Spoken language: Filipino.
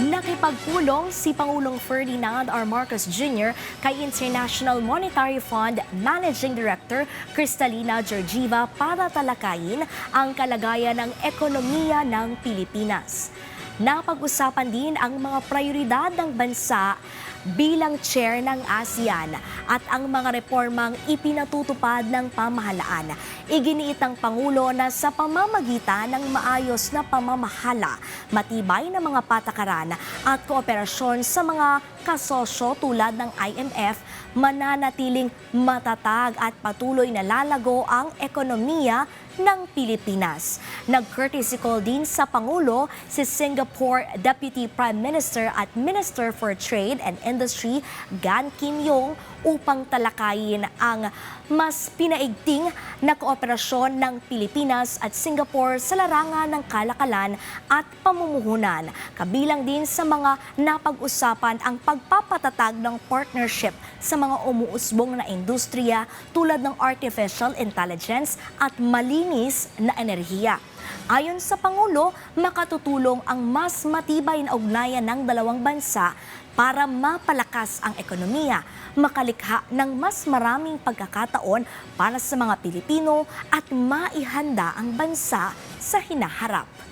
Nakipagpulong si Pangulong Ferdinand R. Marcos Jr. kay International Monetary Fund Managing Director Cristalina Georgieva para talakayin ang kalagayan ng ekonomiya ng Pilipinas. Napag-usapan din ang mga prioridad ng bansa bilang chair ng ASEAN at ang mga reformang ipinatutupad ng pamahalaan. Iginiit ng Pangulo na sa pamamagitan ng maayos na pamamahala, matibay na mga patakaran at kooperasyon sa mga kasosyo tulad ng IMF, mananatiling matatag at patuloy na lalago ang ekonomiya ng Pilipinas. Nag-courtesy call din sa Pangulo si Singapore Deputy Prime Minister at Minister for Trade and Industry Gan Kim Yong upang talakayin ang mas pinaigting na kooperasyon ng Pilipinas at Singapore sa larangan ng kalakalan at pamumuhunan. Kabilang din sa mga napag-usapan ang pagpapatatag ng partnership sa mga umuusbong na industriya tulad ng artificial intelligence at malinis na enerhiya. Ayon sa Pangulo, makatutulong ang mas matibay na ugnayan ng dalawang bansa para mapalakas ang ekonomiya, makalikha ng mas maraming pagkakataon para sa mga Pilipino at maihanda ang bansa sa hinaharap.